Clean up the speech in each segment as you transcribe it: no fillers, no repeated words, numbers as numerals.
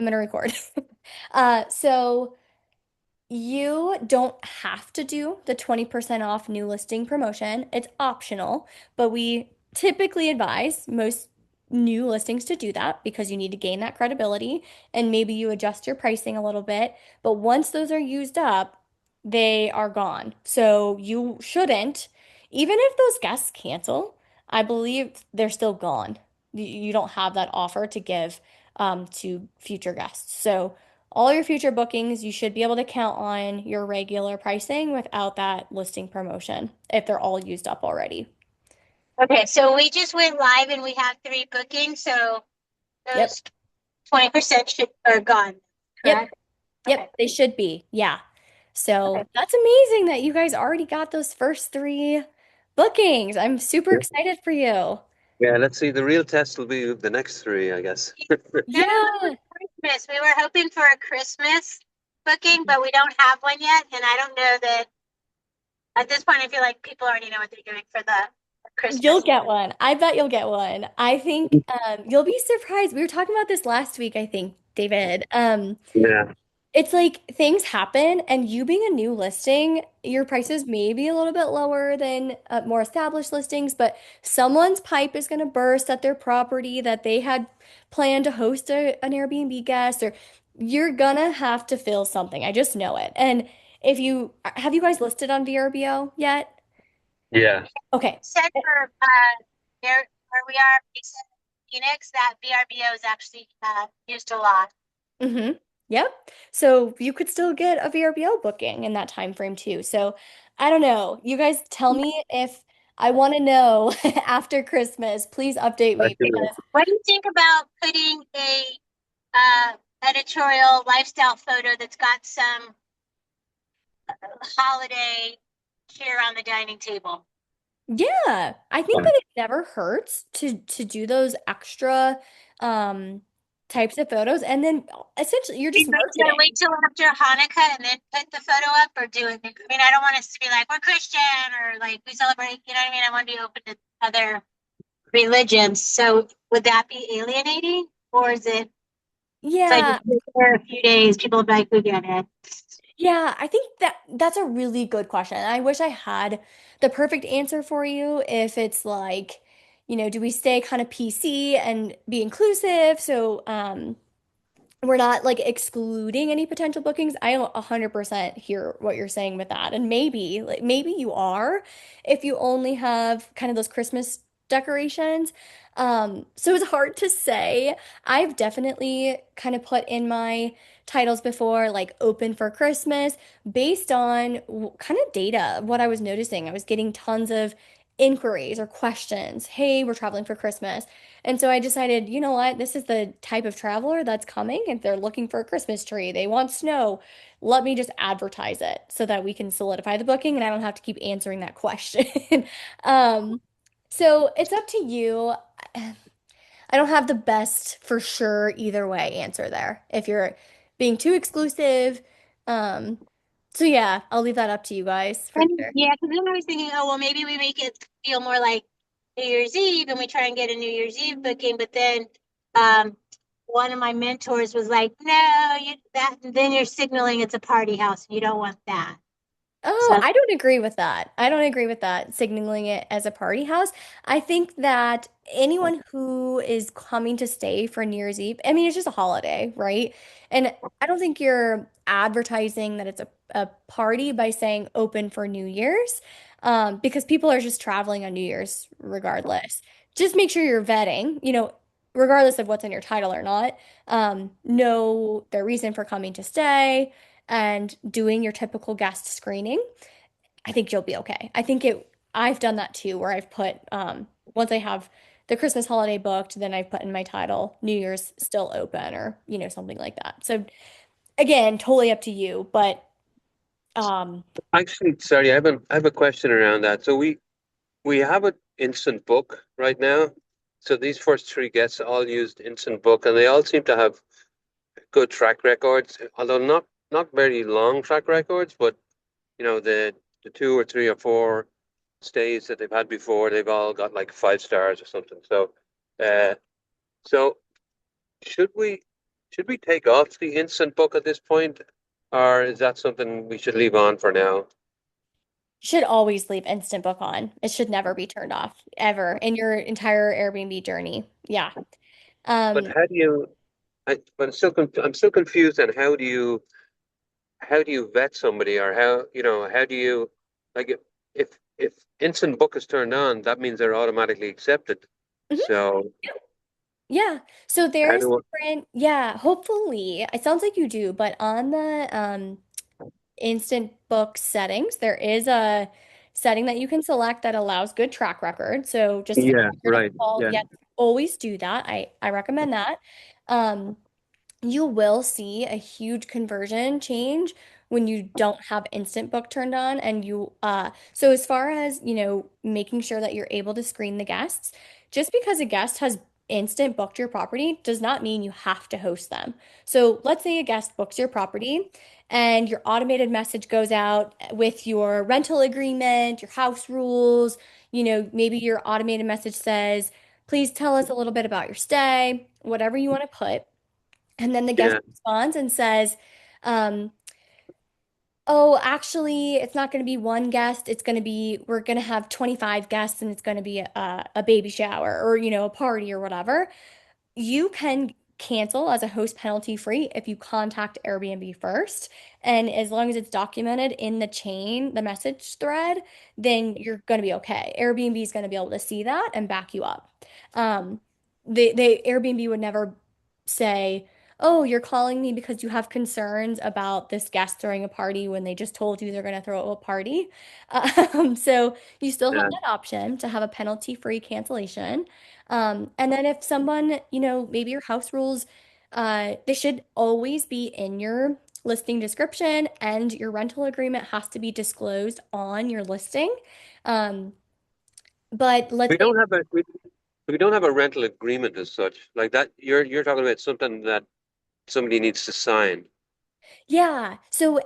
I'm gonna record. So you don't have to do the 20% off new listing promotion. It's optional, but we typically advise most new listings to do that because you need to gain that credibility and maybe you adjust your pricing a little bit. But once those are used up, they are gone. So you shouldn't, even if those guests cancel, I believe they're still gone. You don't have that offer to give to future guests. So all your future bookings, you should be able to count on your regular pricing without that listing promotion if they're all used up already. Okay, so we just went live and we have three bookings, so Yep. those 20% should are gone, Yep. correct? Okay. Yep. They should be. Yeah. Okay. So that's amazing that you guys already got those first three bookings. I'm super excited for you. Yeah, let's see. The real test will be the next three, I guess. Kind of look Yeah. for Christmas. We were hoping for a Christmas booking, but we don't have one yet. And I don't know that at this point, I feel like people already know what they're doing for the You'll Christmas. get one. I bet you'll get one. I think you'll be surprised. We were talking about this last week, I think, David. Yeah. It's like things happen, and you being a new listing, your prices may be a little bit lower than more established listings, but someone's pipe is going to burst at their property that they had planned to host an Airbnb guest, or you're gonna have to fill something. I just know it. And if you have you guys listed on VRBO yet? Yeah. Okay. Said for there where we are based in Phoenix, that VRBO is actually used a lot. Mm-hmm. Yep. So you could still get a VRBO booking in that time frame too. So I don't know. You guys tell me if I want to know after Christmas. Please update I me can- because What do you think about putting a editorial lifestyle photo that's got some holiday cheer on the dining table? yeah, I think that it never hurts to do those extra um types of photos and then essentially you're Are just you going to marketing. wait till after Hanukkah and then put the photo up or do it? I mean, I don't want us to be like, we're Christian or like we celebrate, you know what I mean? I want to be open to other religions. So would that be alienating or is it, it's like Yeah, for a few days, people will be like, we get it. yeah, I think that that's a really good question. I wish I had the perfect answer for you if it's like, do we stay kind of PC and be inclusive? So, we're not like excluding any potential bookings. I 100% hear what you're saying with that. And maybe, like maybe you are if you only have kind of those Christmas decorations. So it's hard to say. I've definitely kind of put in my titles before, like open for Christmas, based on kind of data, what I was noticing. I was getting tons of inquiries or questions. Hey, we're traveling for Christmas. And so I decided, you know what? This is the type of traveler that's coming. If they're looking for a Christmas tree, they want snow. Let me just advertise it so that we can solidify the booking and I don't have to keep answering that question. Um, so it's up to you. I don't have the best for sure either way answer there. If you're being too exclusive, um, so yeah, I'll leave that up to you guys for And sure. yeah, because then I was thinking, oh, well, maybe we make it feel more like New Year's Eve and we try and get a New Year's Eve booking. But then um, one of my mentors was like, no, then you're signaling it's a party house. You don't want that. Oh, So I don't agree with that. I don't agree with that, signaling it as a party house. I think that anyone who is coming to stay for New Year's Eve, I mean, it's just a holiday, right? And I don't think you're advertising that it's a party by saying open for New Year's, because people are just traveling on New Year's regardless. Just make sure you're vetting, regardless of what's in your title or not, know their reason for coming to stay and doing your typical guest screening, I think you'll be okay. I've done that too, where I've put, once I have the Christmas holiday booked, then I've put in my title, New Year's still open or, something like that. So again, totally up to you, but, um, Actually, sorry, I have a question around that. So we have an instant book right now. So these first three guests all used instant book, and they all seem to have good track records, although not very long track records, but the 2 or 3 or 4 stays that they've had before, they've all got like 5 stars or something. So uh so should we? should we take off the instant book at this point, or is that something we should leave on for now? Should always leave Instant Book on. It should never be turned off ever in your entire Airbnb journey. Yeah. But Um, how do you? But I'm still confused on how do you vet somebody, or how do you like if instant book is turned on, that means they're automatically accepted. mhm. So Yeah. So how there's do different, yeah, hopefully. It sounds like you do, but on the Instant Book settings, there is a setting that you can select that allows good track record. So just if Yeah, you're gonna right. call, Yeah, yes, always do that. I recommend that. Um, you will see a huge conversion change when you don't have instant book turned on and you so as far as making sure that you're able to screen the guests, just because a guest has instant booked your property does not mean you have to host them. So let's say a guest books your property and your automated message goes out with your rental agreement, your house rules, maybe your automated message says, please tell us a little bit about your stay, whatever you want to put. And then the guest yeah, responds and says, um, oh, actually, it's not going to be one guest. We're going to have 25 guests and it's going to be a baby shower or, a party or whatever. You can cancel as a host penalty free if you contact Airbnb first. And as long as it's documented in the chain, the message thread, then you're going to be okay. Airbnb is going to be able to see that and back you up. Um, they Airbnb would never say, "Oh, you're calling me because you have concerns about this guest throwing a party," when they just told you they're going to throw a party. So you still have yeah. that option to have a penalty-free cancellation. And then if someone, maybe your house rules, they should always be in your listing description and your rental agreement has to be disclosed on your listing. Um, but let's We say, don't have we don't have a rental agreement as such. Like that, you're talking about something that somebody needs to sign. yeah. So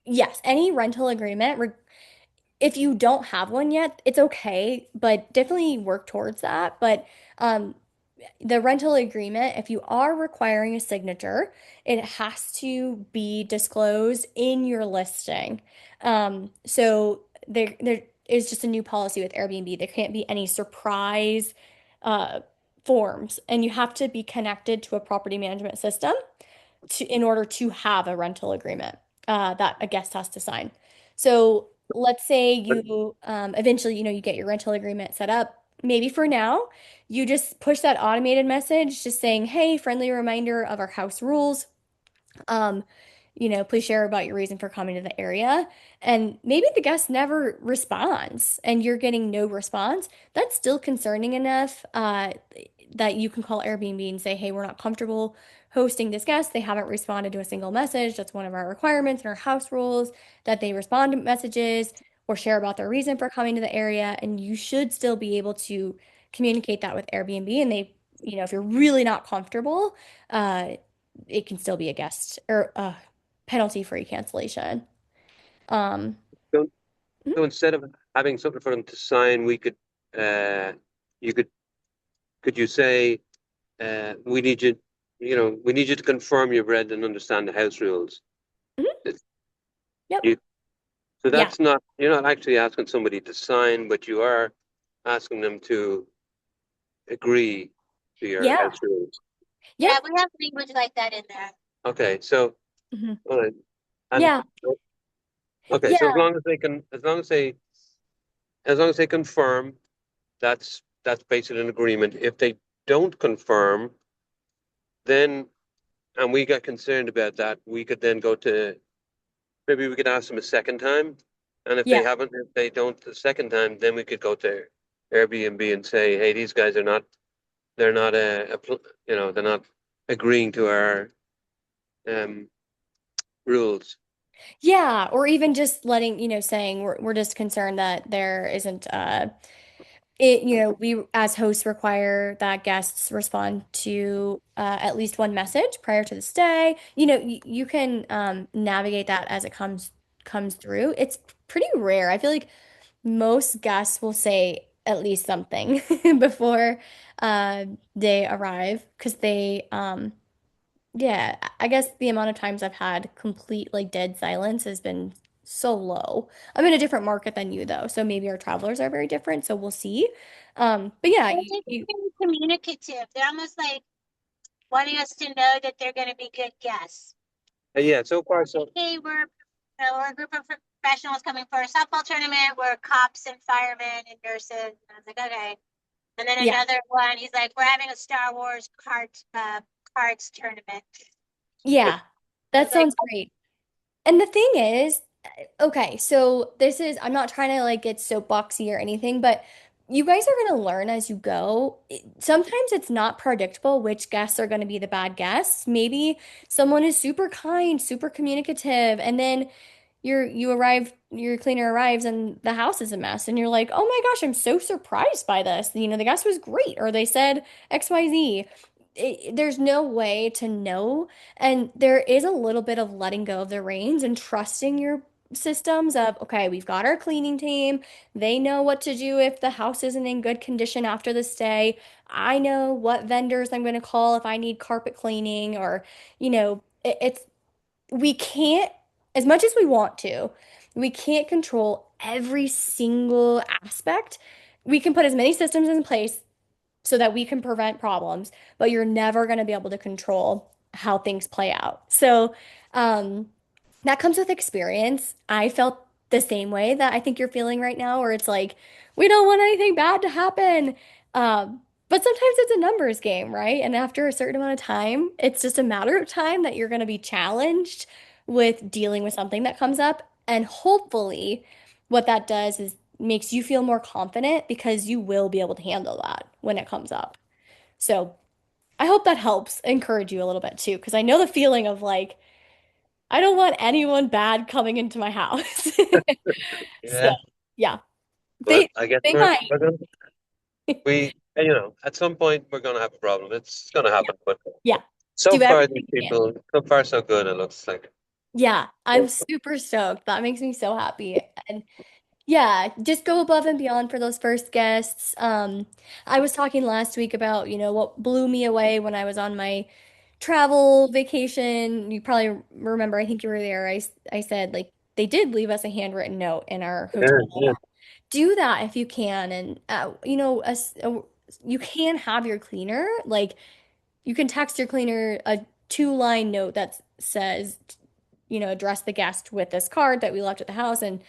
yes, any rental agreement, if you don't have one yet, it's okay, but definitely work towards that. But um, the rental agreement, if you are requiring a signature, it has to be disclosed in your listing. So there is just a new policy with Airbnb. There can't be any surprise uh, forms, and you have to be connected to a property management system in order to have a rental agreement that a guest has to sign. So let's say But you eventually, you get your rental agreement set up. Maybe for now, you just push that automated message just saying, "Hey, friendly reminder of our house rules. Um, please share about your reason for coming to the area." And maybe the guest never responds and you're getting no response. That's still concerning enough that you can call Airbnb and say, "Hey, we're not comfortable hosting this guest. They haven't responded to a single message. That's one of our requirements in our house rules that they respond to messages or share about their reason for coming to the area." And you should still be able to communicate that with Airbnb. And if you're really not comfortable, uh, it can still be a guest or a penalty-free cancellation. Um, don't mhm, so instead of having something for them to sign, we could you could you say we need you we need you to confirm you've read and understand the house rules. mhm, yep. You so Yeah. that's not you're not actually asking somebody to sign, but you are asking them to agree to your Yeah. house rules. Yep. Yeah, we have language like that in there. Okay, so Mhm. all right, and Yeah. okay, so Yeah. as long as they confirm, that's basically an agreement. If they don't confirm, then and we got concerned about that, we could then go to maybe we could ask them a second time, and Yeah. if they don't the second time, then we could go to Airbnb and say, hey, these guys are not they're not they're not agreeing to our um rules. Yeah. Or even just letting, saying we're just concerned that there isn't we as hosts require that guests respond to at least one message prior to the stay. You can navigate that as it comes through. It's pretty rare. I feel like most guests will say at least something before uh they arrive because yeah, I guess the amount of times I've had complete like dead silence has been so low. I'm in a different market than you though, so maybe our travelers are very different, so we'll see. But yeah, They're just very communicative. They're almost like wanting us to know that they're going to be good guests. Yeah, so far so Hey, we're a group of professionals coming for a softball tournament. We're cops and firemen and nurses. And I was like, okay. And then yeah, another one, he's like, we're having a Star Wars cards tournament. yeah. I That was like, sounds great. And the thing is, okay, so this is, I'm not trying to like get soapboxy or anything, but you guys are going to learn as you go. Sometimes it's not predictable which guests are going to be the bad guests. Maybe someone is super kind, super communicative, and then your cleaner arrives and the house is a mess, and you're like, oh my gosh, I'm so surprised by this. The guest was great, or they said XYZ. There's no way to know. And there is a little bit of letting go of the reins and trusting your systems of, okay, we've got our cleaning team. They know what to do if the house isn't in good condition after the stay. I know what vendors I'm going to call if I need carpet cleaning or, it's, we can't, as much as we want to, we can't control every single aspect. We can put as many systems in place so that we can prevent problems, but you're never going to be able to control how things play out. So, that comes with experience. I felt the same way that I think you're feeling right now, where it's like, we don't want anything bad to happen. But sometimes it's a numbers game, right? And after a certain amount of time, it's just a matter of time that you're going to be challenged with dealing with something that comes up. And hopefully, what that does is makes you feel more confident because you will be able to handle that when it comes up. So I hope that helps encourage you a little bit too, because I know the feeling of like, I don't want anyone bad coming into my house. So yeah. yeah, Well, they I guess they we're might. we're gonna at some point we're gonna have a problem. It's gonna Yeah, happen, but yeah. so Do far these everything you can. people, so far so good. It looks like. Yeah, I'm super stoked. That makes me so happy. And yeah, just go above and beyond for those first guests. I was talking last week about, what blew me away when I was on my travel vacation. You probably remember, I think you were there. I said, like, they did leave us a handwritten note in our Yeah, hotel. yeah. Do that if you can. And, you can have your cleaner, like, you can text your cleaner a two-line note that says, address the guest with this card that we left at the house. And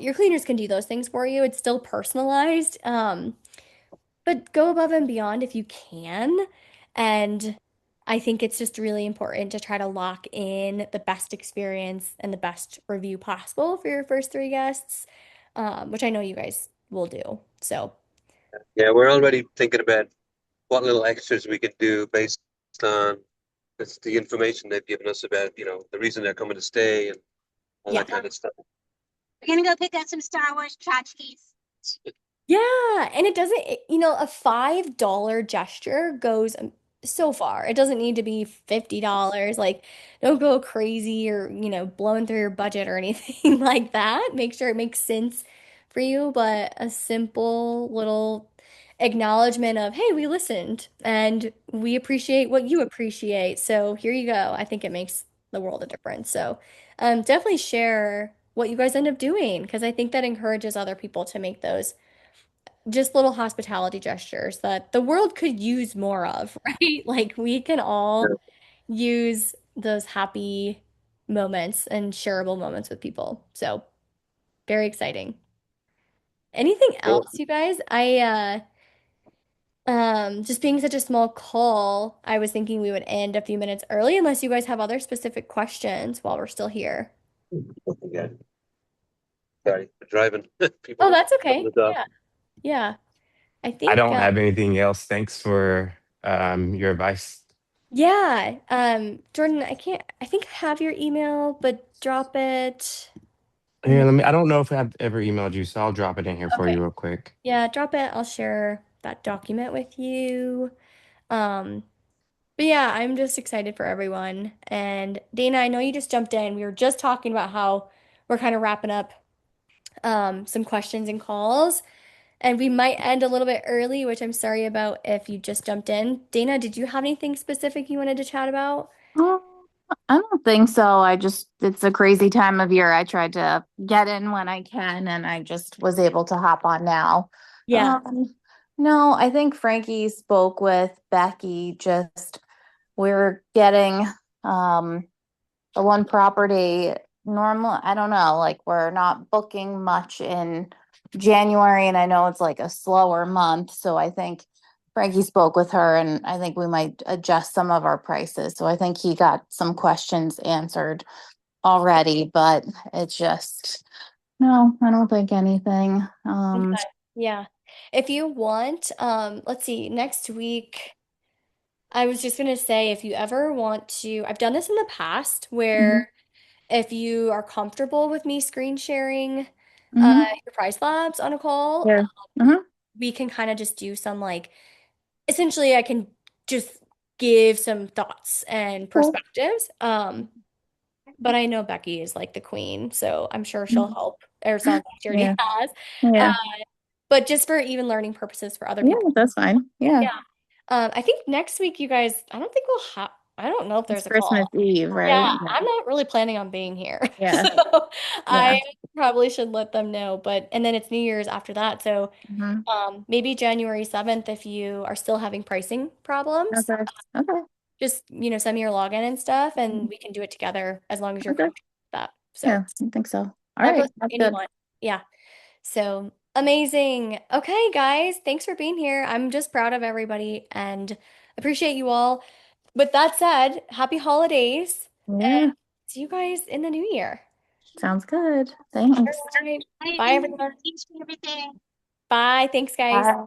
your cleaners can do those things for you. It's still personalized. But go above and beyond if you can. And I think it's just really important to try to lock in the best experience and the best review possible for your first three guests, which I know you guys will do. So, Yeah, we're already thinking about what little extras we can do based on the information they've given us about, the reason they're coming to stay and all yeah. that kind of stuff. we're going to go pick up some Star Wars tchotchkes. Yeah, and it doesn't, a $5 gesture goes so far. It doesn't need to be $50. Like, don't go crazy or, blowing through your budget or anything like that. Make sure it makes sense for you, but a simple little acknowledgement of, hey, we listened and we appreciate what you appreciate. So here you go. I think it makes the world a difference. So, definitely share what you guys end up doing because I think that encourages other people to make those just little hospitality gestures that the world could use more of, right? Like we can all use those happy moments and shareable moments with people. So, very exciting. Anything Yeah. else, you guys? Just being such a small call, I was thinking we would end a few minutes early unless you guys have other specific questions while we're still here. Yeah. Sorry for driving. Oh, People that's having okay. a dog. Yeah. Yeah. I I think don't have anything else. Thanks for your advice. yeah. Jordan, I think I have your email, but drop it in Yeah, the, I don't know if I've ever emailed you, so I'll drop it in here for okay. you real quick. Yeah, drop it. I'll share that document with you. Um, but yeah, I'm just excited for everyone. And Dana, I know you just jumped in. We were just talking about how we're kind of wrapping up some questions and calls. And we might end a little bit early, which I'm sorry about if you just jumped in. Dana, did you have anything specific you wanted to chat about? Oh, I don't think so. It's a crazy time of year. I tried to get in when I can, and I just was able to hop on now. Yeah. Um, no, I think Frankie spoke with Becky. Just we're getting the one property normal. I don't know, like we're not booking much in January, and I know it's like a slower month. So I think Frankie spoke with her, and I think we might adjust some of our prices. So I think he got some questions answered already, but it's just, no, I don't think anything. Okay. Yeah. If you want, let's see, next week, I was just gonna say if you ever want to, I've done this in the past Mhm. where if you are comfortable with me screen sharing Mhm. your price labs on a call, Yeah. Uh-huh. we can kind of just do some like essentially I can just give some thoughts and Cool. perspectives. But I know Becky is like the queen, so I'm sure she'll Mhm. help. Or sounds like she already Yeah. has. Uh, Yeah. but just for even learning purposes for other Yeah, people. that's fine. Yeah. Yeah. I think next week you guys, I don't think we'll have, I don't know if It's there's a Christmas call. Eve, Yeah, right? I'm not really planning on being here. Yeah. So Yeah. I probably should let them know. But and then it's New Year's after that. So Mhm. maybe January 7th if you are still having pricing problems. Okay. Okay. Just, send me your login and stuff and we can do it together as long as you're Okay. comfortable with that. So Yeah, I think so. All I'll right. post That's good. anyone. Yeah. So amazing. Okay, guys, thanks for being here. I'm just proud of everybody and appreciate you all. With that said, happy holidays and Yeah, see you guys in the new year. sounds good. All Thanks. right. Hey, Bye, everyone. thanks for everything. Bye. Thanks, guys. Bye.